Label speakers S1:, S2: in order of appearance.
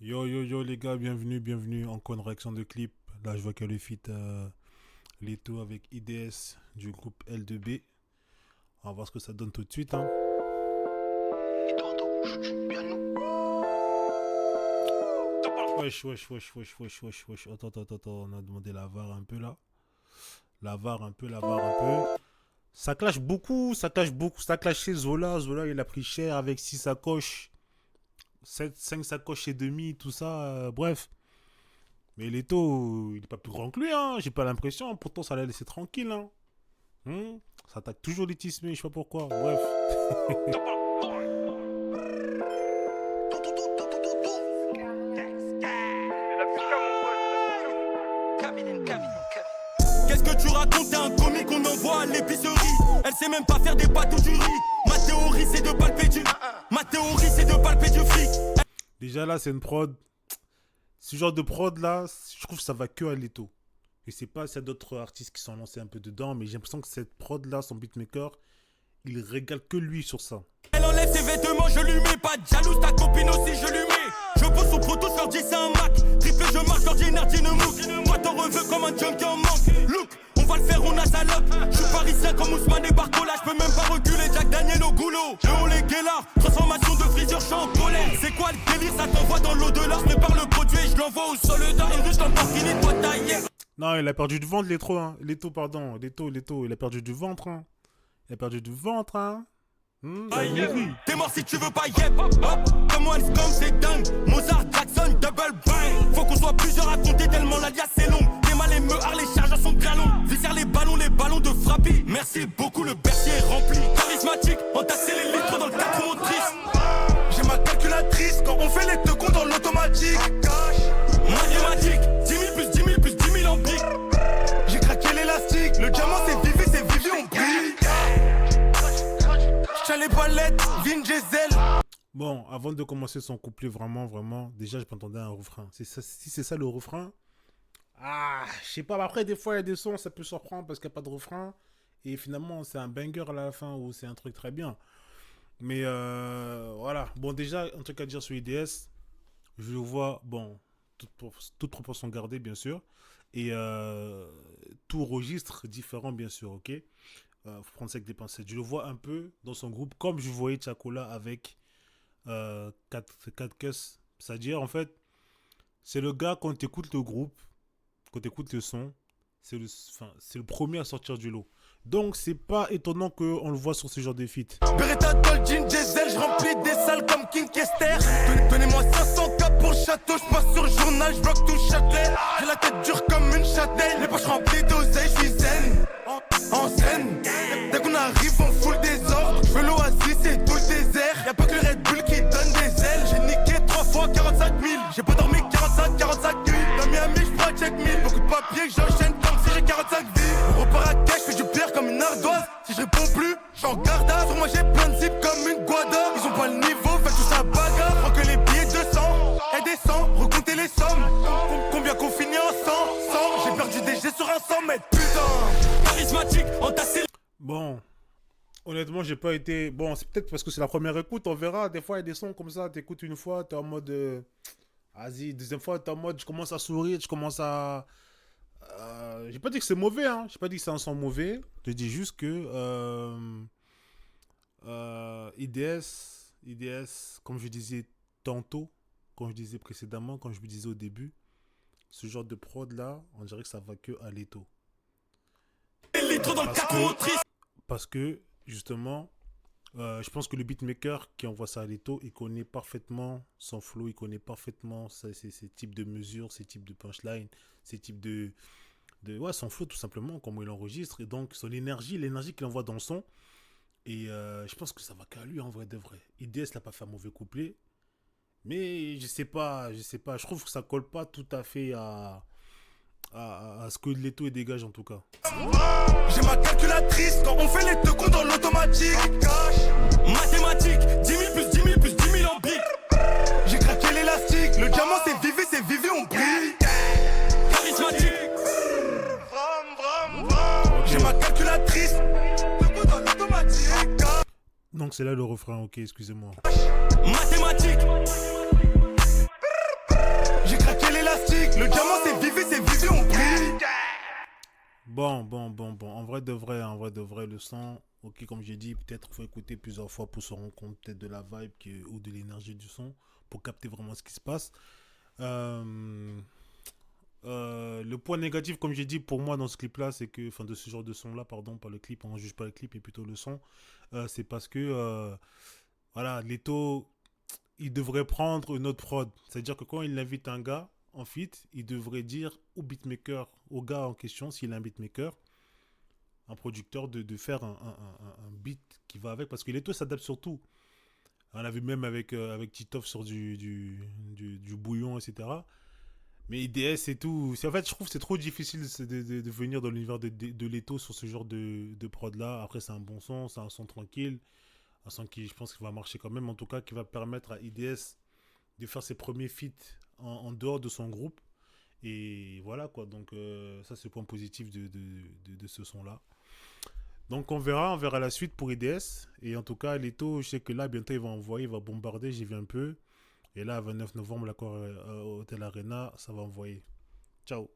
S1: Yo yo yo les gars, bienvenue, encore une réaction de clip. Là je vois qu'il y a le feat Leto avec IDS du groupe L2B. On va voir ce que ça donne tout de suite hein. Wesh. Attends, on a demandé la VAR un peu là. La VAR un peu. Ça clash beaucoup, ça clash chez Zola. Zola il a pris cher avec 6 sacoches. 5 sacoches et demi, tout ça, bref. Mais Leto, il est pas plus grand que lui, hein. J'ai pas l'impression. Pourtant, ça l'a laissé tranquille, hein. Ça attaque toujours les tismés, je sais pas pourquoi. Bref.
S2: Qu'est-ce que tu racontes? T'es un comique qu'on envoie à l'épicerie. Elle sait même pas faire des pâtes ou du riz. Ma théorie c'est de palper du fric.
S1: Déjà là, c'est une prod. Ce genre de prod là, je trouve que ça va que à Leto. Je sais pas s'il y a d'autres artistes qui sont lancés un peu dedans, mais j'ai l'impression que cette prod là, son beatmaker, il régale que lui sur ça.
S2: Elle enlève ses vêtements, je lui mets pas de jalouse, ta copine aussi je lui mets. Je pose son proto, je leur dis c'est un Mac. Triple je marche, leur dis Nardine Mouk. Moi t'en reveux comme un junkie en manque. Look, on va le faire, on a salope. Je suis parisien comme Ousmane et Barcola. Je peux même pas reculer, Jack Daniel au goulot. Et on les guélards, transformation de frisure, je suis en colère. C'est quoi le délire, ça t'envoie dans l'au-delà. Je prépare le produit et je l'envoie au soldat. Et russe dans le parking, toi taillé.
S1: Non, il a perdu du ventre, Leto, hein. Leto, il a perdu du ventre, hein.
S2: T'es mort si tu veux pas yep. Hop, comme Welcome c'est dingue. Mozart, Jackson, double bang. Faut qu'on soit plusieurs à compter tellement l'alias c'est long. T'es mal et meurs, les chargeurs sont bien longs. Viscère les ballons de frappis. Merci beaucoup, le bercier est rempli. Charismatique, entassez les litres dans le 4 motrices. J'ai ma calculatrice quand on fait les deux comptes dans l'automatique. Mathématiques, 10 000 plus 10 000 plus 10 000 en briques. J'ai craqué l'élastique, le diamant c'est vivi, on brille. J'tiens les palettes, Vin Diesel.
S1: Bon, avant de commencer son couplet, vraiment, déjà je m'attendais à un refrain. Si c'est ça le refrain, je sais pas. Après, des fois, il y a des sons, ça peut surprendre parce qu'il n'y a pas de refrain. Et finalement, c'est un banger à la fin ou c'est un truc très bien. Mais voilà. Bon, déjà, un truc à dire sur IDS, je le vois, bon, toute proportion gardée, bien sûr. Et tout registre différent, bien sûr, ok. Faut prendre ça avec des pincettes. Je le vois un peu dans son groupe, comme je voyais Chacola avec 4 Cuss. C'est-à-dire, en fait, c'est le gars, quand tu écoutes le groupe, quand tu écoutes le son, c'est le premier à sortir du lot. Donc, c'est pas étonnant qu'on le voit sur ce genre de feat.
S2: Beretta, Dolgin, Diesel, je remplis des salles comme King Kester. Donnez-moi 500K pour le château, je passe sur le journal, je bloque tout le Châtelet. J'ai la tête dure comme une châtaigne, les poches remplies d'oseille, je suis zen. En scène, dès qu'on arrive, on fout le désordre. Je veux l'oasis, c'est tout le désert. Y'a pas que le Red Bull qui donne des ailes. J'ai niqué 3 fois 45 000. J'ai pas dormi 45 nuits. Dans Miami, j'prends check 1000. Beaucoup de papiers que j'enchaîne comme si j'ai 45 vies. On repart à cash, j'fais du pierre comme une ardoise. Si je réponds plus, j'en garde à. Sur moi, j'ai plein de zips comme une guada. Ils ont pas le niveau, fait tout ça bagarre. Prends que les billets 200 et des 100. Recomptez les sommes. Combien qu'on finit en 100. J'ai perdu des G sur un 100 mètres, putain. Charismatique, entassé.
S1: Bon, honnêtement, j'ai pas été... Bon, c'est peut-être parce que c'est la première écoute, on verra. Des fois, il y a des sons comme ça, t'écoutes une fois, t'es en mode... Vas-y, deuxième fois, t'es en mode, je commence à sourire, je commence à... J'ai pas dit que c'est mauvais, hein. J'ai pas dit que c'est un son mauvais. Je dis juste que... IDS, comme je disais tantôt, comme je disais précédemment, comme je me disais au début, ce genre de prod-là, on dirait que ça va que à Leto. Parce que justement, je pense que le beatmaker qui envoie ça à Leto, il connaît parfaitement son flow, il connaît parfaitement ces types de mesures, ces types de punchline, ces types de ouais, son flow tout simplement, comment il enregistre, et donc son l'énergie qu'il envoie dans le son. Et je pense que ça va qu'à lui en vrai de vrai. IDS n'a pas fait un mauvais couplet, mais je sais pas, je trouve que ça colle pas tout à fait à ce que Leto dégage en tout cas.
S2: J'ai ma calculatrice quand on fait les deux comptes dans l'automatique. Mathématiques, 10 000 plus 10 000 plus 10 000 en briques. J'ai craqué l'élastique, le diamant c'est vivi, on brille. Charismatique. J'ai ma calculatrice, deux comptes dans l'automatique.
S1: Donc c'est là le refrain, ok, excusez-moi.
S2: Mathématiques.
S1: Bon. En vrai de vrai, le son, ok, comme j'ai dit, peut-être faut écouter plusieurs fois pour se rendre compte peut-être de la vibe ou de l'énergie du son, pour capter vraiment ce qui se passe. Euh, le point négatif, comme j'ai dit, pour moi dans ce clip-là, c'est que, enfin, de ce genre de son-là, pardon, pas le clip, on juge pas le clip, mais plutôt le son, c'est parce que, voilà, Leto, il devrait prendre une autre prod. C'est-à-dire que quand il invite un gars en feat, il devrait dire au beatmaker, au gars en question, s'il est un beatmaker, un producteur, de faire un beat qui va avec. Parce que Leto s'adapte surtout. On l'a vu même avec Titoff sur du bouillon, etc. Mais IDS et tout, en fait, je trouve que c'est trop difficile de venir dans l'univers de Leto sur ce genre de prod-là. Après, c'est un bon son, c'est un son tranquille, un son qui, je pense, qu'il va marcher quand même, en tout cas, qui va permettre à IDS de faire ses premiers feats en dehors de son groupe. Et voilà, quoi. Donc, ça, c'est le point positif de ce son-là. Donc, on verra la suite pour IDS. Et en tout cas, Leto, je sais que là, bientôt, il va bombarder, j'y vais un peu. Et là, 29 novembre, l'accord Hôtel Arena, ça va envoyer. Ciao.